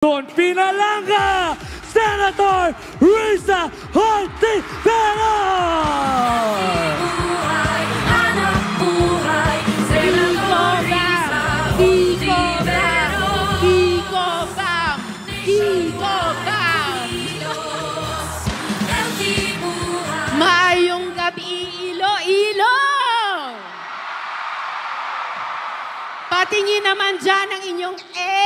Con Pinalanga, Senator Risa Hontiveros! Hanap buhay, Senator Risa Hontiveros. Maayong gabi, Iloilo! Patingin naman dyan ang inyong A!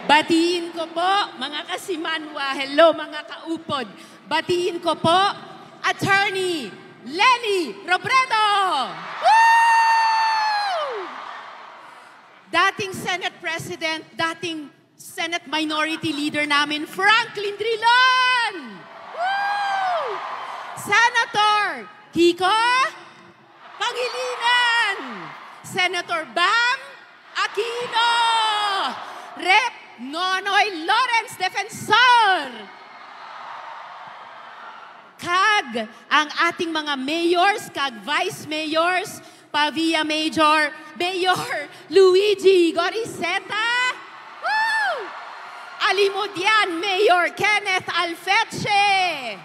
Batiin ko po, mga kasimanwa, hello mga kaupod. Batiin ko po, Attorney Leni Robredo! Woo! Dating Senate President, dating Senate Minority Leader namin, Franklin Drilon! Woo! Senator Kiko Pangilinan! Senator Bam Aquino! Rep Nonoy Lawrence Defensor. Kag ang ating mga mayors, kag vice mayors, Pavia Mayor Luigi Goriseta. Woo! Alimudian Mayor Kenneth Alfeche.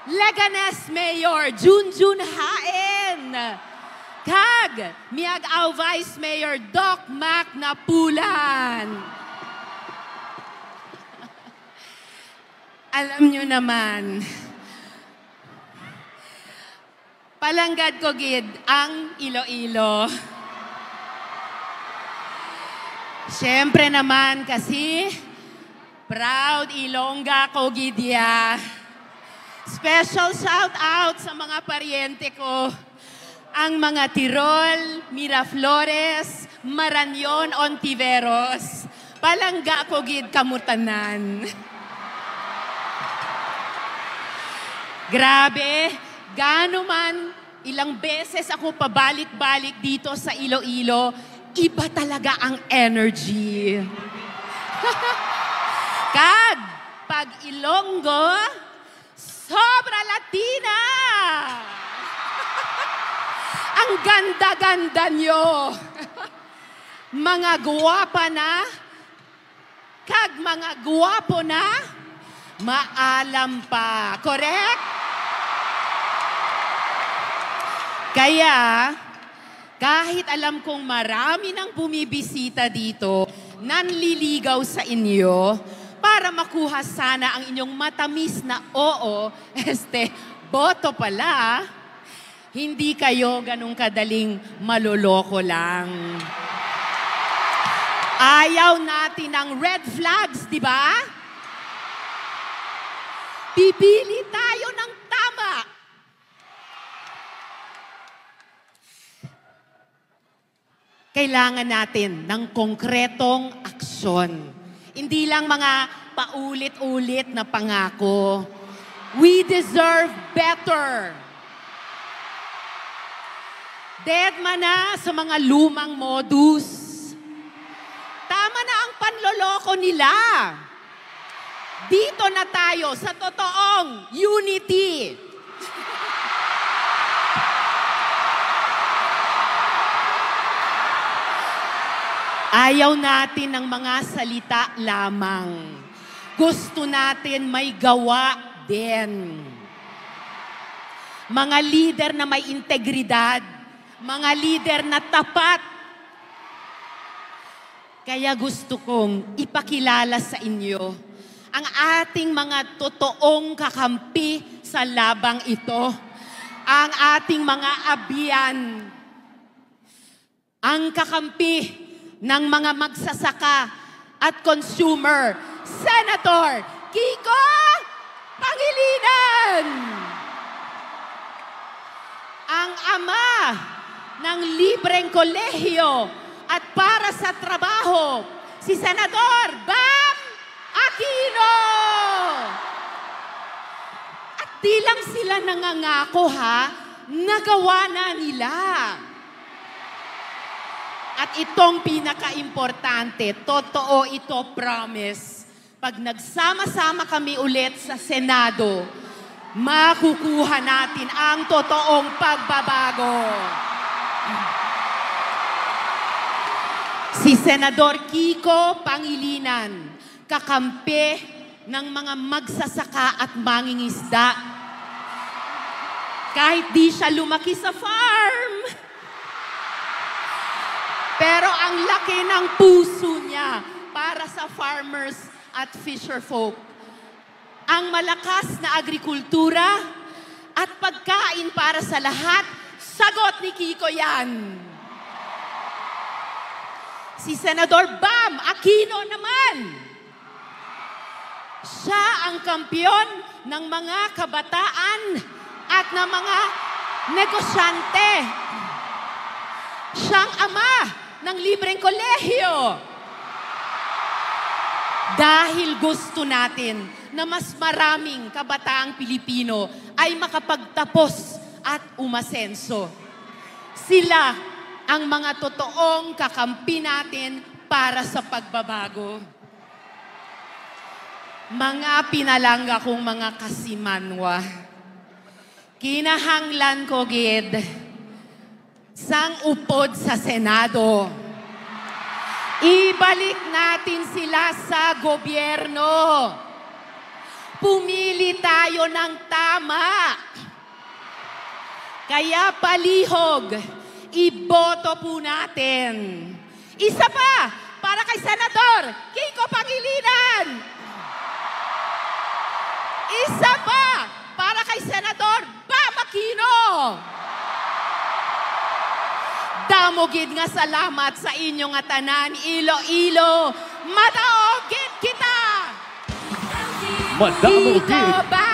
Leganes Mayor Junjun Haen. Kag Miag-Aw Vice Mayor Doc Mac Napulan. Alam nyo naman, palanggad ko gid ang Iloilo. Siyempre naman kasi, proud Ilongga ko gid ya. Special shout out sa mga paryente ko. Ang mga Tirol, Miraflores, Marañon, Ontiveros. Palangga ko gid kamutanan. Grabe, gaano man ilang beses ako pabalik-balik dito sa Iloilo, iba talaga ang energy. Kag, pag Ilonggo, sobra Latina! Ang ganda-ganda nyo! Mga guwapa na, kag mga guwapo na, maalam pa. Correct? Kaya, kahit alam kong marami nang bumibisita dito, nanliligaw sa inyo, para makuha sana ang inyong matamis na oo, boto pala, hindi kayo ganun kadaling maloloko lang. Ayaw natin ng red flags, di ba? Pipili tayo ng tama. Kailangan natin ng konkretong aksyon. Hindi lang mga paulit-ulit na pangako. We deserve better. Deadma na sa mga lumang modus. Tama na ang panloloko nila. Dito na tayo sa totoong unity. Ayaw natin ng mga salita lamang. Gusto natin may gawa din. Mga leader na may integridad. Mga leader na tapat. Kaya gusto kong ipakilala sa inyo ang ating mga totoong kakampi sa labang ito. Ang ating mga abiyan. Ang kakampi ng mga magsasaka at consumer, Senator Kiko Pangilinan! Ang ama ng libreng kolehiyo at para sa trabaho, si Senador Bam Aquino! At di lang sila nangangako nagawa na nila. At itong pinaka-importante, totoo ito, promise. Pag nagsama-sama kami ulit sa Senado, makukuha natin ang totoong pagbabago. Si Senador Kiko Pangilinan, kakampi ng mga magsasaka at mangingisda. Kahit di siya lumaki sa farm. Pero ang laki ng puso niya para sa farmers at fisherfolk. Ang malakas na agrikultura at pagkain para sa lahat, sagot ni Kiko yan. Si Senador Bam Aquino naman. Siya ang kampyon ng mga kabataan at ng mga negosyante. Siyang ama ng libreng kolehiyo. Dahil gusto natin na mas maraming kabataang Pilipino ay makapagtapos at umasenso. Sila ang mga totoong kakampi natin para sa pagbabago. Mga pinalangga kong mga kasimanwa, kinahanglan ko gid sang upod sa Senado. Ibalik natin sila sa gobyerno. Pumili tayo ng tama. Kaya palihog, iboto po natin. Isa pa, para kay Senador Kiko Pangilinan. Isa pa, para kay Senador Bam Aquino. Damogid nga salamat sa inyong atanan, Iloilo. Madaogid kita! Madamogid! Kiko Bam!